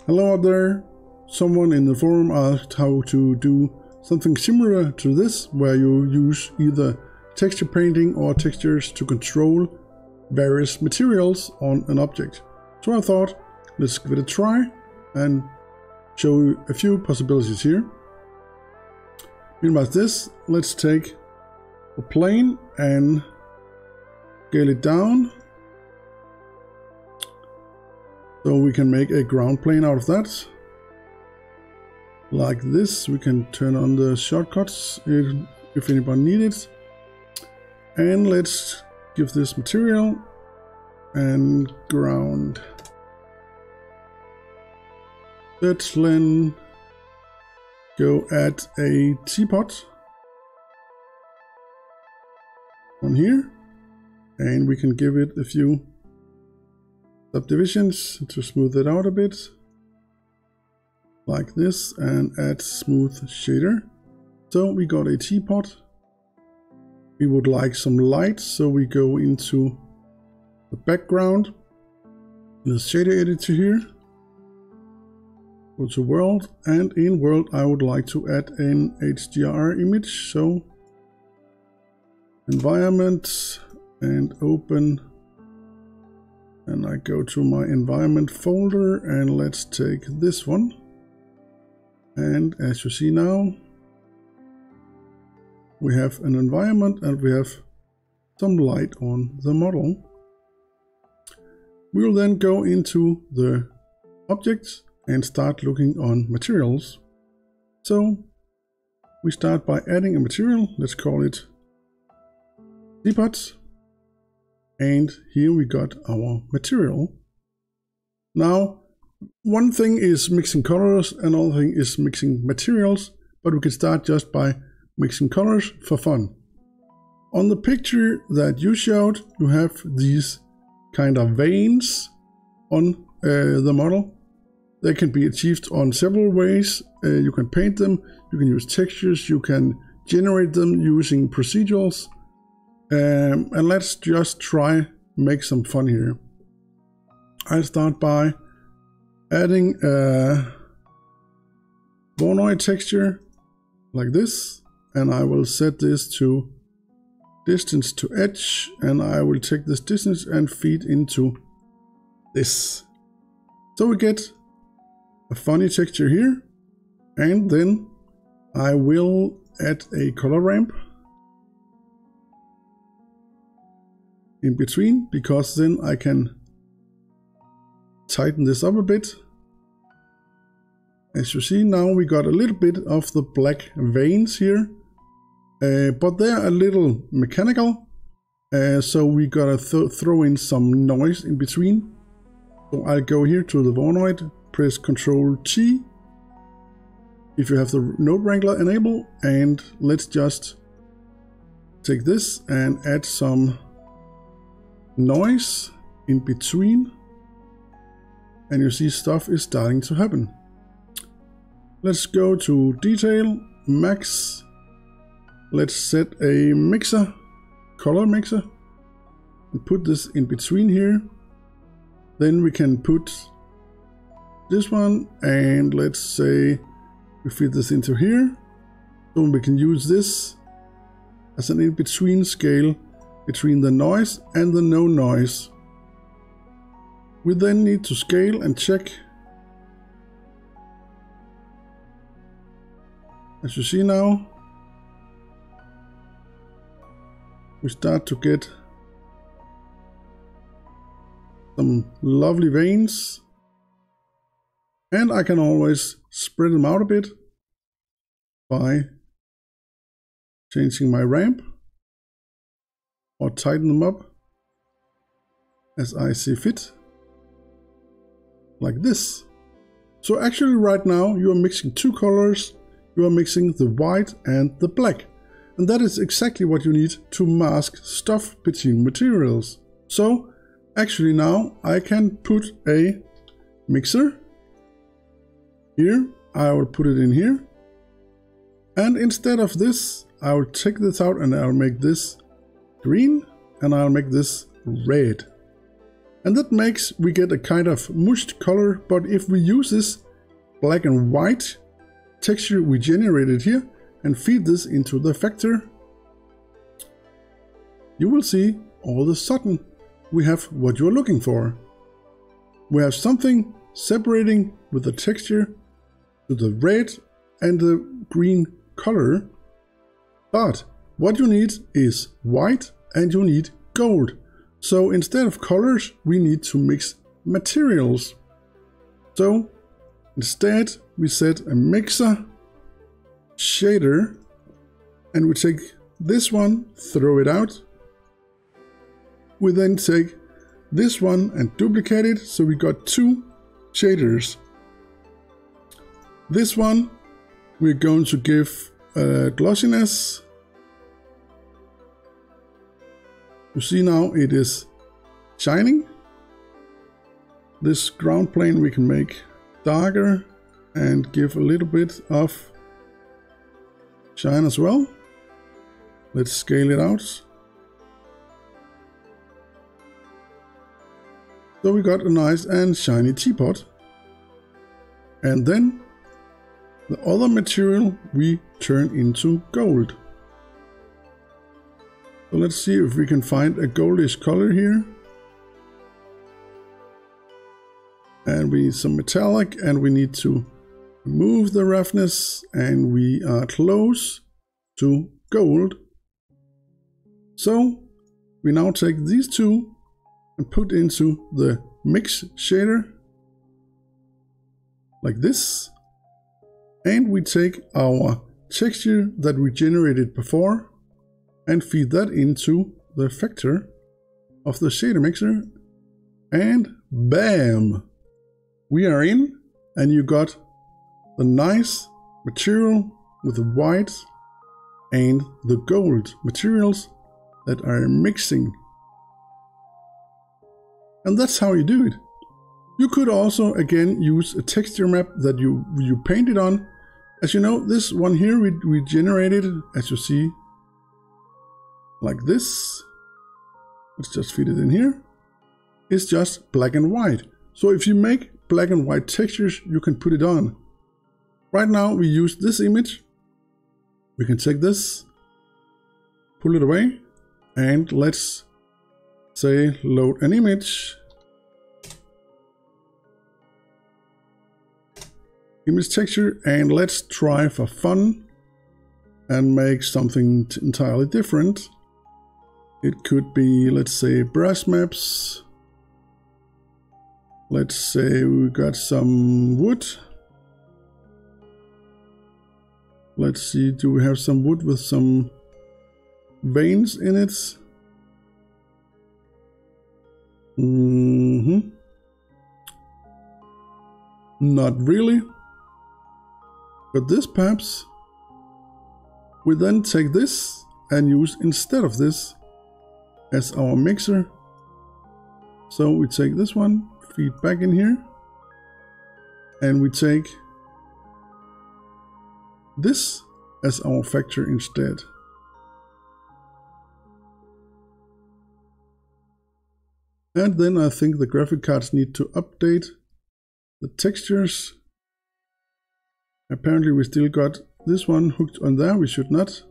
Hello out there. Someone in the forum asked how to do something similar to this, where you use either texture painting or textures to control various materials on an object. So I thought, let's give it a try and show you a few possibilities here. Meanwhile this, let's take a plane and scale it down. So we can make a ground plane out of that. Like this, we can turn on the shortcuts if anybody needs it. And let's give this material and ground. Let's then go add a teapot on here, and we can give it a few subdivisions to smooth it out a bit, like this, and add smooth shader. So we got a teapot. We would like some light, so we go into the background, the shader editor here, go to world, and in world I would like to add an HDR image. So environment and open, and I go to my environment folder, and let's take this one. And as you see now, we have an environment and we have some light on the model. We'll then go into the objects and start looking on materials. So we start by adding a material. Let's call it teapot. And here we got our material. Now, one thing is mixing colors, another thing is mixing materials, but we can start just by mixing colors for fun. On the picture that you showed, you have these kind of veins on the model. They can be achieved on several ways. You can paint them, you can use textures, you can generate them using Proceduals. And let's just try make some fun here. I'll start by adding a Vonoid texture like this, and I will set this to distance to edge, and I will take this distance and feed into this. So we get a funny texture here, and then I will add a color ramp in between, because then I can tighten this up a bit. As you see now, we got a little bit of the black veins here, but they're a little mechanical, so we gotta throw in some noise in between. So I'll go here to the Vonoid, press Ctrl T if you have the node wrangler enabled, and let's just take this and add some noise in between, and you see stuff is starting to happen. Let's go to detail, max. Let's set a mixer, color mixer, and put this in between here. Then we can put this one, and let's say we feed this into here, so we can use this as an in-between scale between the noise and the no noise. We then need to scale and check. As you see now, we start to get some lovely veins, and I can always spread them out a bit by changing my ramp or tighten them up as I see fit, like this. So actually right now you are mixing two colors. You are mixing the white and the black, and that is exactly what you need to mask stuff between materials. So actually now I can put a mixer here. I will put it in here, and instead of this I will take this out and I'll make this green, and I'll make this red. And that makes we get a kind of mushed color, but if we use this black and white texture we generated here and feed this into the vector, you will see all of a sudden we have what you're looking for. We have something separating with the texture to the red and the green color, but what you need is white and you need gold. So instead of colors, we need to mix materials. So instead, we set a mixer shader and we take this one, throw it out. We then take this one and duplicate it, so we got two shaders. This one we're going to give glossiness. You see now it is shining. This ground plane we can make darker and give a little bit of shine as well. Let's scale it out. So we got a nice and shiny teapot. And then the other material we turn into gold. So let's see if we can find a goldish color here. And we need some metallic, and we need to remove the roughness, and we are close to gold. So we now take these two and put into the mix shader like this. And we take our texture that we generated before and feed that into the vector of the shader mixer, and bam! We are in, and you got the nice material with the white and the gold materials that are mixing. And that's how you do it. You could also again use a texture map that you painted on. As you know, this one here we generated, as you see, like this. Let's just feed it in here. It's just black and white. So if you make black and white textures, you can put it on. Right now we use this image. We can take this, pull it away, and let's say load an image. Image texture, and let's try for fun and make something entirely different. It could be, let's say, brush maps. Let's say we got some wood. Let's see, do we have some wood with some veins in it? Not really. But this perhaps. We then take this and use instead of this as our mixer. So we take this one, feed back in here, and we take this as our vector instead. And then I think the graphic cards need to update the textures. Apparently we still got this one hooked on there, we should not.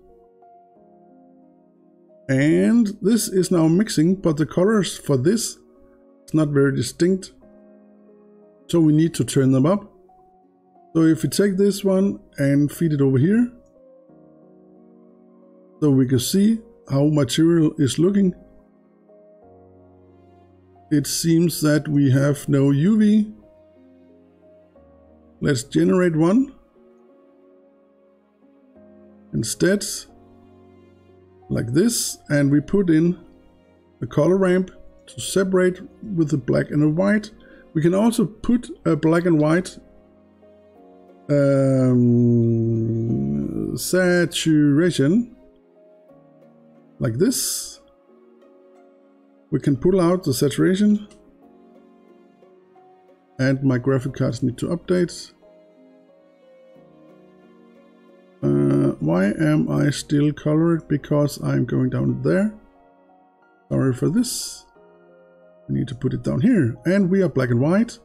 And this is now mixing, but the colors for this is not very distinct. So we need to turn them up. So if we take this one and feed it over here, so we can see how material is looking. It seems that we have no UV. Let's generate one. Instead, like this, and we put in the color ramp to separate with the black and the white. We can also put a black and white saturation like this. We can pull out the saturation, and my graphic cards need to update. Why am I still colored? Because I'm going down there. Sorry for this. We need to put it down here, and we are black and white.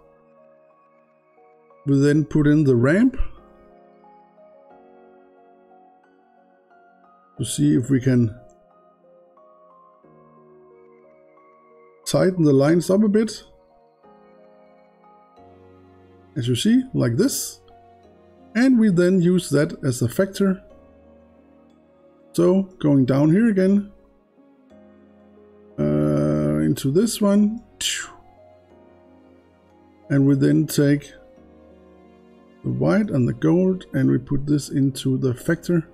We then put in the ramp to see if we can tighten the lines up a bit. As you see, like this. And we then use that as a factor. So going down here again, into this one, and we then take the white and the gold and we put this into the factor,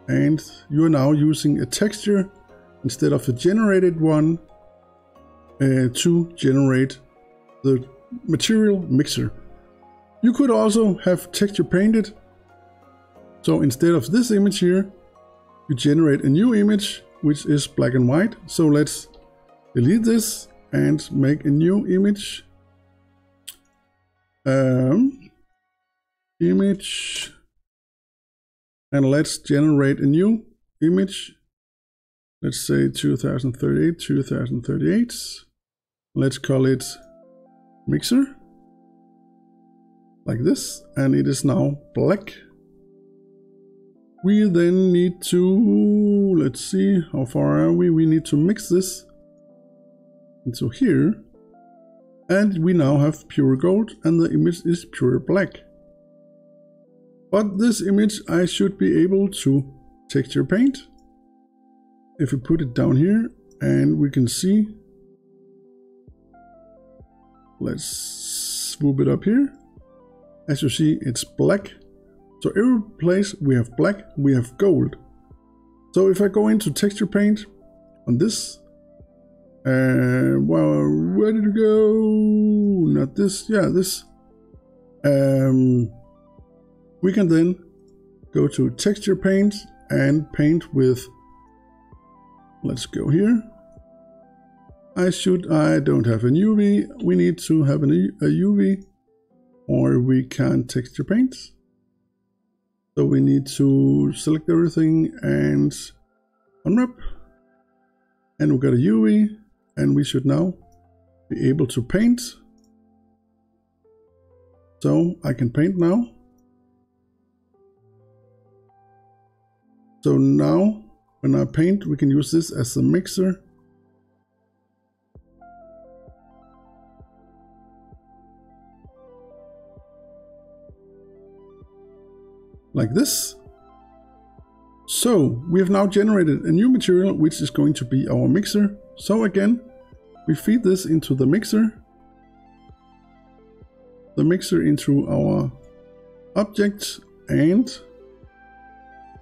and you are now using a texture instead of a generated one to generate the material mixer. You could also have texture painted, so instead of this image here you generate a new image which is black and white. So let's delete this and make a new image. Image, and let's generate a new image. Let's say 2038. Let's call it mixer, like this, and it is now black. We then need to, let's see, how far are we? We need to mix this into here, and we now have pure gold and the image is pure black. But this image I should be able to texture paint. If we put it down here, and we can see, let's swoop it up here. As you see, it's black. So every place we have black, we have gold. So if I go into texture paint on this, well, where did it go? Not this, yeah, this. We can then go to texture paint and paint with, let's go here. I don't have an UV. We need to have a UV, or we can't texture paint. So we need to select everything and unwrap, and we got a UV, and we should now be able to paint. So I can paint now. So now when I paint, we can use this as a mixer. Like this. So we have now generated a new material which is going to be our mixer. So again, we feed this into the mixer into our object, and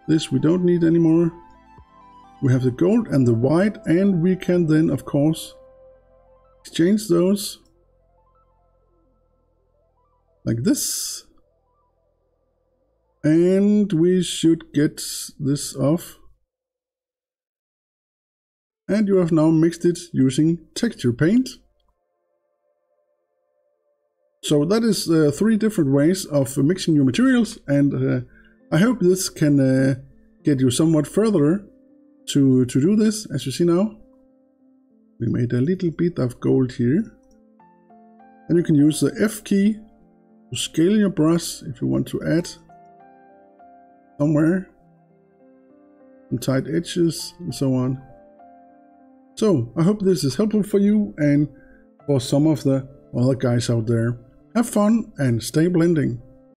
this we don't need anymore. We have the gold and the white, and we can then of course exchange those like this. And we should get this off. And you have now mixed it using texture paint. So that is 3 different ways of mixing your materials, and I hope this can get you somewhat further to do this. As you see now, we made a little bit of gold here. And you can use the F key to scale your brush if you want to add somewhere some tight edges and so on. So I hope this is helpful for you and for some of the other guys out there. Have fun and stay blending.